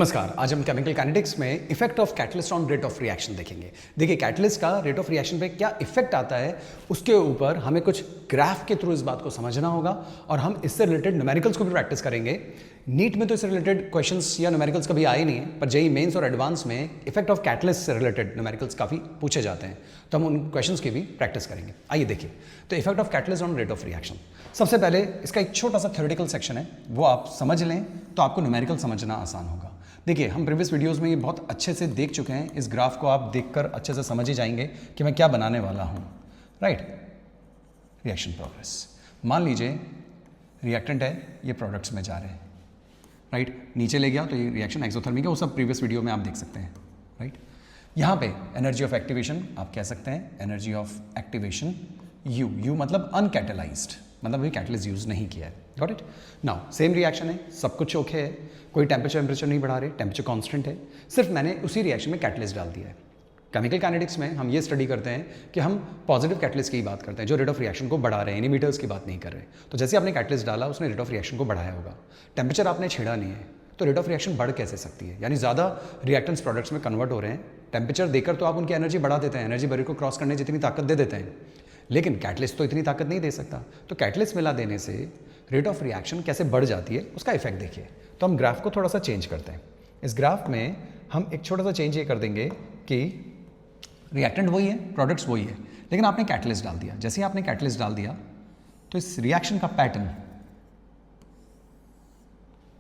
नमस्कार। आज हम केमिकल काइनेटिक्स में effect of catalyst on rate of reaction देखेंगे। देखिए कैटलिस्ट का रेट ऑफ रिएक्शन पे क्या इफेक्ट आता है उसके ऊपर हमें कुछ ग्राफ के थ्रू इस बात को समझना होगा और हम इससे रिलेटेड न्यूमेरिकल्स को भी प्रैक्टिस करेंगे। नीट में तो इससे रिलेटेड क्वेश्चंस या न्यूमेरिकल्स कभी आए नहीं है, पर जेईई मेंस और एडवांस में इफेक्ट ऑफ कैटलिस्ट से रिलेटेड न्यूमेरिकल्स काफ़ी पूछे जाते हैं, तो हम उन क्वेश्चंस की भी प्रैक्टिस करेंगे। आइए देखिए, तो effect of catalyst on rate of reaction. सबसे पहले इसका एक छोटा सा थ्योरेटिकल सेक्शन है, वो आप समझ लें तो आपको न्यूमेरिकल समझना आसान होगा। देखिए हम प्रीवियस वीडियोस में ये बहुत अच्छे से देख चुके हैं, इस ग्राफ को आप देखकर अच्छे से समझ ही जाएंगे कि मैं क्या बनाने वाला हूँ। Right, reaction progress. मान लीजिए रिएक्टेंट है, ये प्रोडक्ट्स में जा रहे हैं। राइट, नीचे ले गया तो ये रिएक्शन एक्सोथर्मिक है, वो सब प्रीवियस वीडियो में आप देख सकते हैं। राइट, यहाँ पे एनर्जी ऑफ एक्टिवेशन आप कह सकते हैं एनर्जी ऑफ एक्टिवेशन यू मतलब अनकैटलाइज्ड, मतलब ये कैटलिस्ट यूज नहीं किया है। Got it. Now same reaction है, सब कुछ ओके है, कोई टेम्परेचर नहीं बढ़ा रहे, टेम्परेचर कांस्टेंट है, सिर्फ मैंने उसी रिएक्शन में कैटलिस्ट डाल दिया है। केमिकल काइनेटिक्स में हम ये स्टडी करते हैं कि हम पॉजिटिव कैटलिस्ट की ही बात करते हैं जो रेट ऑफ रिएक्शन को बढ़ा रहे हैं, इनिमीटर्स की बात नहीं कर रहे। तो जैसे आपने कैटलिस्ट डाला उसने रेट ऑफ रिएक्शन को बढ़ाया होगा, टेम्परेचर आपने छेड़ा नहीं है, तो रेट ऑफ रिएक्शन बढ़ कैसे सकती है? यानी ज़्यादा रिएक्टेंट्स प्रोडक्ट्स में कन्वर्ट हो रहे हैं, टेम्परेचर देकर तो आप उनकी एनर्जी बढ़ा देते हैं, एनर्जी बैरियर को क्रॉस करने जितनी ताकत दे देते हैं, लेकिन कैटलिस्ट तो इतनी ताकत नहीं दे सकता। तो कैटलिस्ट मिला देने से रेट ऑफ रिएक्शन कैसे बढ़ जाती है उसका इफेक्ट देखिए। तो हम ग्राफ को थोड़ा सा चेंज करते हैं। इस ग्राफ में हम एक छोटा सा चेंज ये कर देंगे कि रिएक्टेंट वही है, प्रोडक्ट्स वही है, लेकिन आपने कैटलिस्ट डाल दिया। जैसे ही आपने कैटलिस्ट डाल दिया तो इस रिएक्शन का पैटर्न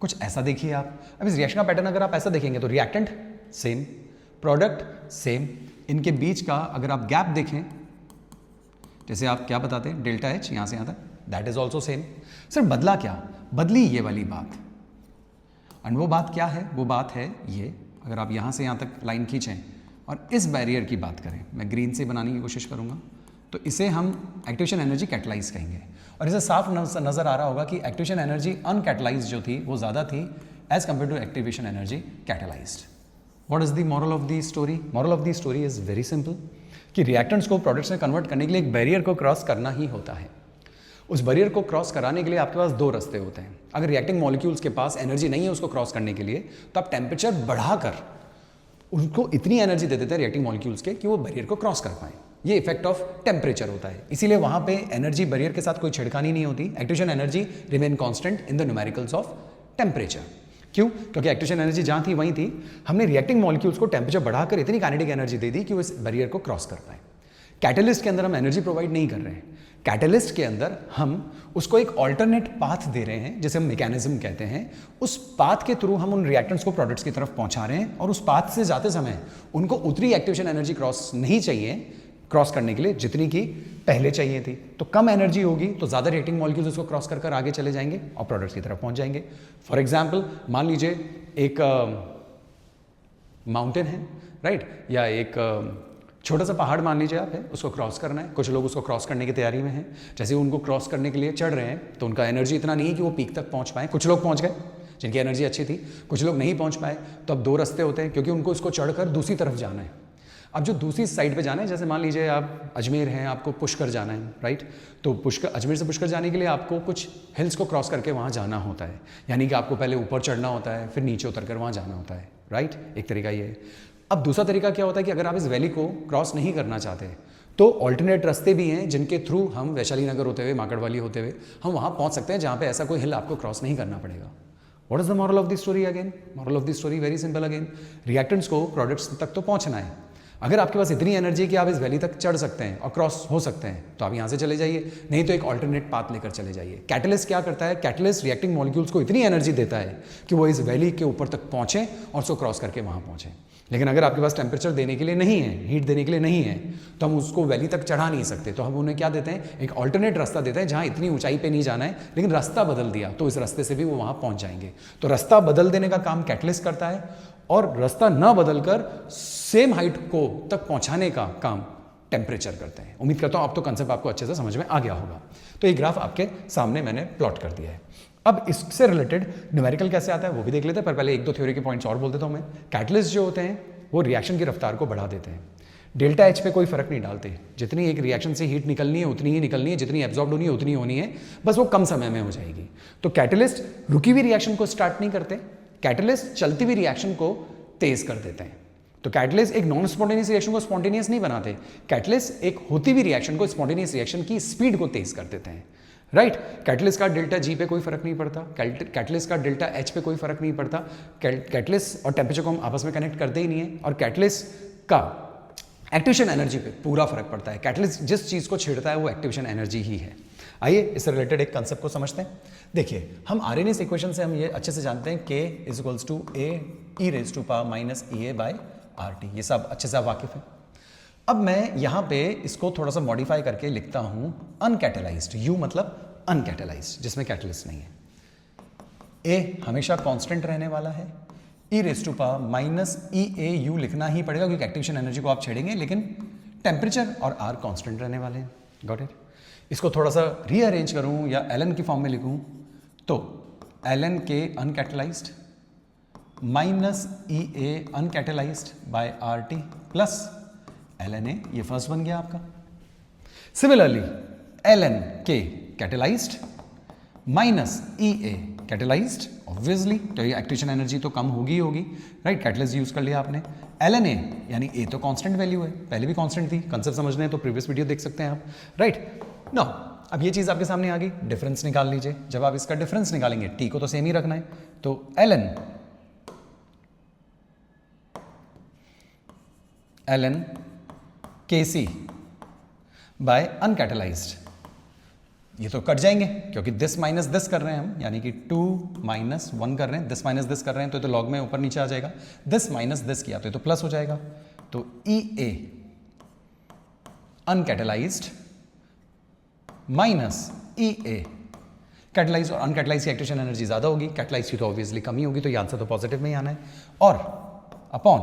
कुछ ऐसा देखिए आप। अब इस रिएक्शन का पैटर्न अगर आप ऐसा देखेंगे तो रिएक्टेंट सेम, प्रोडक्ट सेम, इनके बीच का अगर आप गैप देखें, जैसे आप क्या बताते हैं डेल्टा एच यहाँ से यहाँ तक, that is also same. Sir बदला क्या? बदली ये वाली बात। और वो बात क्या है? वो बात है ये, अगर आप यहाँ से यहाँ तक लाइन खींचें और इस बैरियर की बात करें, मैं ग्रीन से बनाने की कोशिश करूँगा, तो इसे हम एक्टिवेशन एनर्जी कैटलाइज कहेंगे। और इसे साफ नज़र आ रहा होगा कि एक्टिवेशन एनर्जी अनकैटलाइज जो थी वो ज़्यादा थी as compare to activation energy catalysed. What is the moral of the story? Moral of the story is very simple कि रिएक्टेंट्स को प्रोडक्ट्स में कन्वर्ट करने के लिए एक बैरियर को क्रॉस करना ही होता है। उस बैरियर को क्रॉस कराने के लिए आपके पास दो रास्ते होते हैं। अगर रिएक्टिंग मॉलिक्यूल्स के पास एनर्जी नहीं है उसको क्रॉस करने के लिए, तो आप टेम्परेचर बढ़ाकर उनको इतनी एनर्जी दे देते हैं रिएक्टिंग मॉलिक्यूल्स के कि वो बैरियर को क्रॉस कर पाए। ये इफेक्ट ऑफ टेम्परेचर होता है, इसीलिए वहां पे एनर्जी बैरियर के साथ कोई छिड़खानी नहीं होती। Activation energy remain constant in the numericals of temperature. क्यों? क्योंकि एक्टिवेशन एनर्जी जहां थी वहीं थी, हमने रिएक्टिंग मॉलिक्यूल्स को टेम्परेचर बढ़ाकर इतनी काइनेटिक एनर्जी दे दी कि वो इस बैरियर को क्रॉस कर पाए। कैटलिस्ट के अंदर हम एनर्जी प्रोवाइड नहीं कर रहे हैं, कैटलिस्ट के अंदर हम उसको एक ऑल्टरनेट पाथ दे रहे हैं, जिसे हम मैकेनिज्म कहते हैं। उस पाथ के थ्रू हम उन रिएक्टेंट्स को प्रोडक्ट्स की तरफ पहुंचा रहे हैं, और उस पाथ से जाते समय उनको उतनी एक्टिवेशन एनर्जी क्रॉस नहीं चाहिए क्रॉस करने के लिए जितनी की पहले चाहिए थी। तो कम एनर्जी होगी तो ज़्यादा रिएक्टिंग मॉलिक्यूल्स उसको क्रॉस कर कर आगे चले जाएंगे और प्रोडक्ट्स की तरफ पहुंच जाएंगे। फॉर एग्जाम्पल मान लीजिए एक माउंटेन है, राइट, या एक छोटा सा पहाड़ मान लीजिए आप है, उसको क्रॉस करना है। कुछ लोग उसको क्रॉस करने की तैयारी में हैं, जैसे उनको क्रॉस करने के लिए चढ़ रहे हैं तो उनका एनर्जी इतना नहीं है कि वो पीक तक पहुंच पाए। कुछ लोग पहुंच गए जिनकी एनर्जी अच्छी थी, कुछ लोग नहीं पहुंच पाए। तो अब दो रास्ते होते हैं, क्योंकि उनको इसको चढ़कर दूसरी तरफ जाना है। अब जो दूसरी साइड पे जाना है, जैसे मान लीजिए आप अजमेर हैं, आपको पुष्कर जाना है, राइट, तो पुष्कर, अजमेर से पुष्कर जाने के लिए आपको कुछ हिल्स को क्रॉस करके वहाँ जाना होता है। यानी कि आपको पहले ऊपर चढ़ना होता है, फिर नीचे उतर कर वहाँ जाना होता है, राइट। एक तरीका ये है। अब दूसरा तरीका क्या होता है कि अगर आप इस वैली को क्रॉस नहीं करना चाहते तो ऑल्टरनेट रास्ते भी हैं जिनके थ्रू हम वैशाली नगर होते हुए, माकड़वाली होते हुए हम वहाँ पहुँच सकते हैं, जहाँ पे ऐसा कोई हिल आपको क्रॉस नहीं करना पड़ेगा। What is the moral of the story? Again moral of the story very simple. Again reactants को प्रोडक्ट्स तक तो पहुँचना है। अगर आपके पास इतनी एनर्जी है कि आप इस वैली तक चढ़ सकते हैं और क्रॉस हो सकते हैं, तो आप यहाँ से चले जाइए, नहीं तो एक ऑल्टरनेट पाथ लेकर चले जाइए। कैटलिस्ट क्या करता है? कैटलिस्ट रिएक्टिंग मॉलिक्यूल्स को इतनी एनर्जी देता है कि वो इस वैली के ऊपर तक पहुँचें और उसको क्रॉस करके वहाँ पहुँचें। लेकिन अगर आपके पास टेम्परेचर देने के लिए नहीं है, हीट देने के लिए नहीं है, तो हम उसको वैली तक चढ़ा नहीं सकते। तो हम उन्हें क्या देते हैं? एक ऑल्टरनेट रास्ता देते हैं जहाँ इतनी ऊंचाई पे नहीं जाना है, लेकिन रास्ता बदल दिया तो इस रास्ते से भी वो वहाँ पहुँच जाएंगे। तो रास्ता बदल देने का काम कैटलिस्ट करता है, और रास्ता न बदलकर सेम हाइट को तक पहुँचाने का काम टेम्परेचर करते हैं। उम्मीद करता हूँ अब तो कंसेप्ट आपको अच्छे से समझ में आ गया होगा। तो ये ग्राफ आपके सामने मैंने प्लॉट कर दिया है। अब इससे रिलेटेड न्यूमेरिकल कैसे आता है वो भी देख लेते हैं, पर पहले एक दो थ्योरी के पॉइंट्स और बोल देता हूँ मैं। कैटलिस्ट जो होते हैं वो रिएक्शन की रफ्तार को बढ़ा देते हैं। डेल्टा एच पे कोई फर्क नहीं डालते, जितनी एक रिएक्शन से हीट निकलनी है उतनी ही निकलनी है, जितनी एब्जॉर्ब होनी है उतनी होनी है, बस वो कम समय में हो जाएगी। तो कैटलिस्ट रुकी हुई रिएक्शन को स्टार्ट नहीं करते, कैटलिस्ट चलती हुई रिएक्शन को तेज कर देते हैं। तो कैटलिस्ट एक नॉन स्पॉन्टेनियस रिएक्शन को स्पॉन्टेनियस नहीं बनाते, कैटलिस्ट एक होती हुई रिएक्शन को, स्पॉन्टेनियस रिएक्शन की स्पीड को तेज कर देते हैं, राइट। कैटलिस्ट का डेल्टा जी पे कोई फर्क नहीं पड़ता, कैटलिस्ट का डेल्टा एच पे कोई फर्क नहीं पड़ता, कैटलिस्ट और टेम्परेचर को हम आपस में कनेक्ट करते ही नहीं है, और कैटलिस्ट का एक्टिवेशन एनर्जी पे पूरा फर्क पड़ता है। कैटलिस्ट जिस चीज़ को छेड़ता है वो एक्टिवेशन एनर्जी ही है। आइए इससे रिलेटेड एक कंसेप्ट को समझते हैं। देखिए, हम आरएनएस इक्वेशन से हम ये अच्छे से जानते हैं k = a e⁻ EA/RT, ये सब अच्छे से आप वाकिफ हैं। अब मैं यहाँ पे इसको थोड़ा सा मॉडिफाई करके लिखता हूँ अनकैटेलाइज्ड, U मतलब अनकैटेलाइज्ड, जिसमें कैटलिस्ट नहीं है। A हमेशा कांस्टेंट रहने वाला है, e⁻ लिखना ही पड़ेगा क्योंकि एक्टिवेशन एनर्जी को आप छेड़ेंगे, लेकिन टेम्परेचर और R कांस्टेंट रहने वाले हैं। Got it. इसको थोड़ा सा रीअरेंज करूं या ln की फॉर्म में लिखूं तो ln K uncatalysed minus EA uncatalysed by RT plus ln A, ये फर्स्ट बन गया आपका। Similarly ln K catalysed minus EA catalysed, obviously तो ये एक्टिवेशन एनर्जी तो कम होगी ही होगी, राइट। कैटलिस्ट यूज कर लिया आपने। ln A यानी A तो कांस्टेंट वैल्यू है, पहले भी कांस्टेंट थी, कंसेप्ट समझने हैं तो प्रीवियस वीडियो देख सकते हैं आप, राइट। नो, अब ये चीज़ आपके सामने आ गई, डिफरेंस निकाल लीजिए। जब आप इसका डिफरेंस निकालेंगे, टी को तो सेम ही रखना है, तो ln Kc बाय अनकैटेलाइज्ड, ये तो कट जाएंगे क्योंकि दिस माइनस दिस कर रहे हैं हम, यानी कि 2 - 1 कर रहे हैं, दिस माइनस दिस कर रहे हैं, तो ये तो लॉग में ऊपर नीचे आ जाएगा। दिस माइनस दिस किया तो ये तो प्लस हो जाएगा, तो EA अनकैटेलाइज्ड माइनस EA कैटेलाइज, और अनकैटेलाइज की एक्टिवेशन एनर्जी ज्यादा होगी, कैटेलाइज की तो ऑब्वियसली कमी होगी, तो ये आंसर तो पॉजिटिव में ही आना है, और अपॉन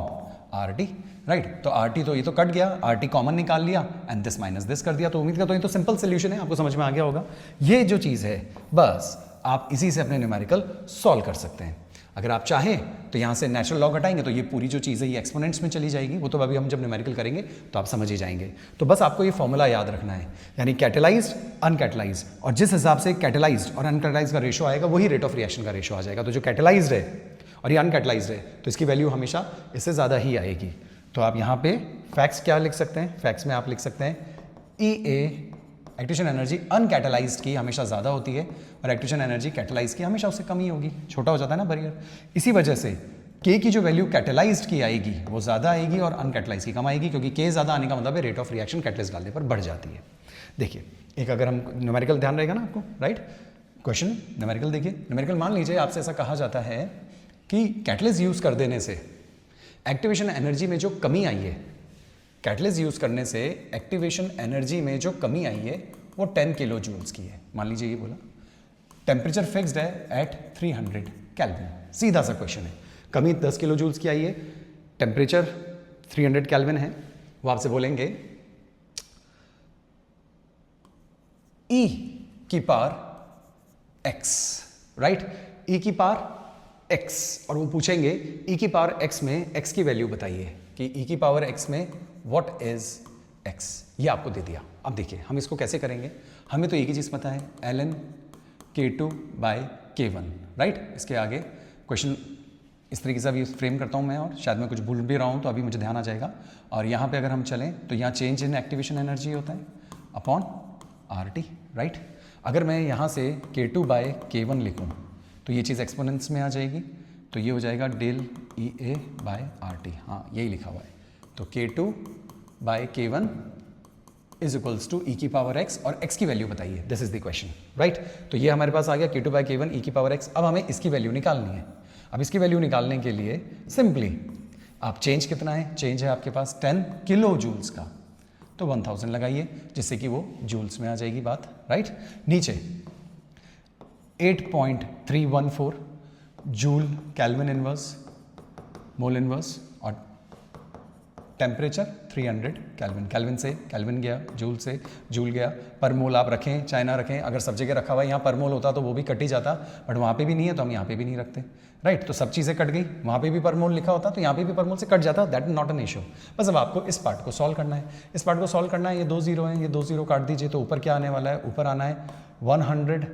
RT, राइट। तो RT तो ये तो कट गया, RT कॉमन निकाल लिया एंड दिस माइनस दिस कर दिया, तो उम्मीद करता हूं ये तो सिंपल सोल्यूशन है, आपको समझ में आ गया होगा। ये जो चीज़ है बस आप इसी से अपने न्यूमेरिकल सॉल्व कर सकते हैं। अगर आप चाहें तो यहाँ से नेचुरल लॉग हटाएंगे तो ये पूरी जो चीज़ है ये एक्सपोनेंट्स में चली जाएगी, वो तो अभी हम जब न्यूमेरिकल करेंगे तो आप समझ ही जाएंगे। तो बस आपको ये फॉर्मूला याद रखना है, यानी कैटेलाइज्ड अनकैटेलाइज्ड, और जिस हिसाब से कैटेलाइज्ड और अनकैटेलाइज्ड का रेशो आएगा वही रेट ऑफ रिएक्शन का रेशो आ जाएगा। तो जो कैटेलाइज्ड है और ये अनकैटेलाइज्ड है तो इसकी वैल्यू हमेशा इससे ज़्यादा ही आएगी। तो आप यहाँ पे फैक्ट्स क्या लिख सकते हैं, फैक्ट्स में आप लिख सकते हैं EA एक्टिवेशन एनर्जी अनकैटेलाइज्ड की हमेशा ज़्यादा होती है और एक्टिवेशन एनर्जी कैटेलाइज्ड की हमेशा उससे कम ही होगी, छोटा हो जाता है ना बैरियर। इसी वजह से K की जो वैल्यू कैटेलाइज्ड की आएगी वो ज़्यादा आएगी और अनकैटेलाइज्ड की कम आएगी, क्योंकि K ज़्यादा आने का मतलब है रेट ऑफ रिएक्शन कैटलिस्ट डालने पर बढ़ जाती है। देखिए, एक अगर हम न्यूमेरिकल ध्यान रहेगा ना आपको, राइट। क्वेश्चन न्यूमेरिकल देखिए, न्यूमेरिकल मान लीजिए आपसे ऐसा कहा जाता है कि कैटलिस्ट यूज़ कर देने से एक्टिवेशन एनर्जी में जो कमी आई है, कैटलिस्ट यूज़ करने से एक्टिवेशन एनर्जी में जो कमी आई है वो 10 किलो जूल्स की है। मान लीजिए ये बोला, टेम्परेचर फिक्स्ड है एट 300 केल्विन, सीधा सा क्वेश्चन है, कमी 10 किलो जूल्स की आई है, टेम्परेचर 300 केल्विन है, वो आपसे बोलेंगे E की पावर x, राइट, E की पावर x, और वो पूछेंगे E की पावर x में x की वैल्यू बताइए कि E की पावर x में व्हाट इज x, ये आपको दे दिया। अब देखिए हम इसको कैसे करेंगे, हमें तो एक ही चीज़ पता है ln K2/K1, राइट। इसके आगे क्वेश्चन इस तरीके से अभी फ्रेम करता हूँ मैं, और शायद मैं कुछ भूल भी रहा हूँ तो अभी मुझे ध्यान आ जाएगा। और यहाँ पे अगर हम चलें तो यहाँ चेंज इन एक्टिवेशन एनर्जी होता है अपॉन RT, राइट। अगर मैं यहाँ से K2/K1 लिखूँ तो ये चीज़ एक्सपोनेंट्स में आ जाएगी, तो ये हो जाएगा डेल EA/RT, हाँ यही लिखा हुआ है। तो K2/K1 is equals to E की पावर x, और x की वैल्यू बताइए, this is the question, right. तो ये हमारे पास आ गया K2/K1 E की पावर x। अब हमें इसकी वैल्यू निकालनी है। अब इसकी वैल्यू निकालने के लिए सिंपली आप चेंज कितना है, चेंज है आपके पास 10 किलो जूल्स का, तो 1000 लगाइए जिससे कि वो जूल्स में आ जाएगी बात, राइट। नीचे 8.314 joule kelvin inverse mole inverse, और टेम्परेचर 300 केल्विन, केल्विन से केल्विन गया, जूल से जूल गया, पर मोल आप रखें चाहे ना रखें, अगर सब जगह रखा हुआ है, यहाँ पर मोल होता तो वो भी कट ही जाता, बट वहाँ पे भी नहीं है तो हम यहाँ पे भी नहीं रखते, राइट। तो सब चीज़ें कट गई, वहाँ पे भी पर मोल लिखा होता तो यहाँ पे भी पर मोल से कट जाता, that is not an issue. बस अब आपको इस पार्ट को सॉल्व करना है, इस पार्ट को सॉल्व करना है। ये 2 0 हैं, ये 2 0 काट दीजिए, तो ऊपर क्या आने वाला है, ऊपर आना है 100,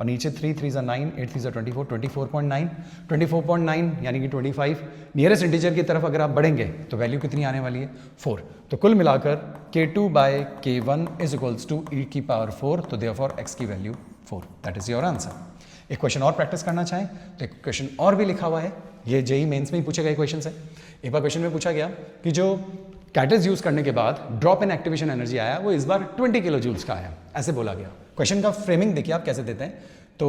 और नीचे 3 3 ज़ा 9, 8 3 ज़ा 24, 24.9, 24.9 यानी कि 25। नियरेस्ट इंटीजर की तरफ अगर आप बढ़ेंगे तो वैल्यू कितनी आने वाली है 4। तो कुल मिलाकर K2 by K1 is equals to e की पावर 4, तो देयरफॉर x की value 4। That is your answer. एक क्वेश्चन और प्रैक्टिस करना चाहें तो एक क्वेश्चन और भी लिखा हुआ है, ये जेई मेंस में ही पूछे गए क्वेश्चन है। एक बार क्वेश्चन में पूछा गया कि जो कैटलिस्ट यूज करने के बाद ड्रॉप इन एक्टिवेशन एनर्जी आया वो इस बार 20 किलो जूल्स का आया, ऐसे बोला गया। क्वेश्चन का फ्रेमिंग देखिए आप कैसे देते हैं, तो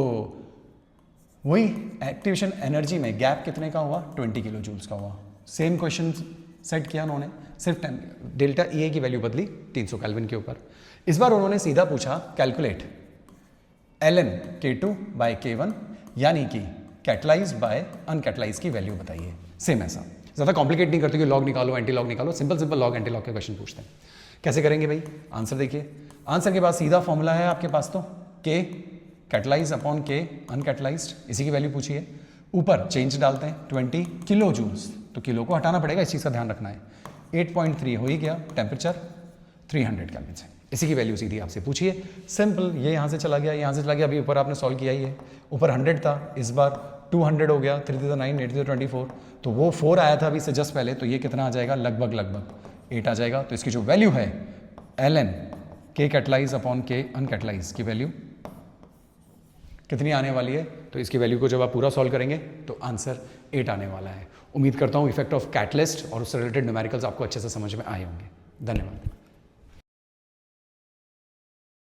वही एक्टिवेशन एनर्जी में गैप कितने का हुआ 20 किलो जूल्स का हुआ। सेम क्वेश्चन सेट किया उन्होंने, सिर्फ डेल्टा ई की वैल्यू बदली 300 केल्विन के ऊपर। इस बार उन्होंने सीधा पूछा calculate ln K2 by K1 यानी कि कैटलाइज बाय अनकैटलाइज की वैल्यू बताइए। सेम ऐसा, ज़्यादा कॉम्प्लिकेट नहीं करते कि लॉग निकालो एंटी लॉग निकालो, simple simple log anti log के क्वेश्चन पूछते हैं। कैसे करेंगे भाई, आंसर देखिए। आंसर के बाद सीधा फॉर्मूला है आपके पास, तो K catalyse upon K uncatalysed, इसी की वैल्यू पूछी है। ऊपर चेंज डालते हैं 20 किलो जूल्स, तो किलो को हटाना पड़ेगा, इस चीज़ का ध्यान रखना है। 8.3 हो ही गया, टेम्परेचर 300 केल्विन है, इसी की वैल्यू सीधी आपसे पूछिए। सिंपल, ये यहाँ से चला गया, यहाँ से चला गया, अभी ऊपर आपने सॉल्व किया ही है। ऊपर 100 था, इस बार 200 हो गया, 3 3 9, 8 3 24, तो वो 4 आया था अभी से जस्ट पहले, तो ये कितना आ जाएगा, लगभग 8 आ जाएगा। तो इसकी जो वैल्यू है ln K catalyse upon K अनकैटलाइज की वैल्यू कितनी आने वाली है, तो इसकी वैल्यू को जब आप पूरा सॉल्व करेंगे तो आंसर 8 आने वाला है। उम्मीद करता हूँ इफेक्ट ऑफ कैटलिस्ट और उससे रिलेटेड न्यूमेरिकल्स आपको अच्छे से समझ में आए होंगे। धन्यवाद।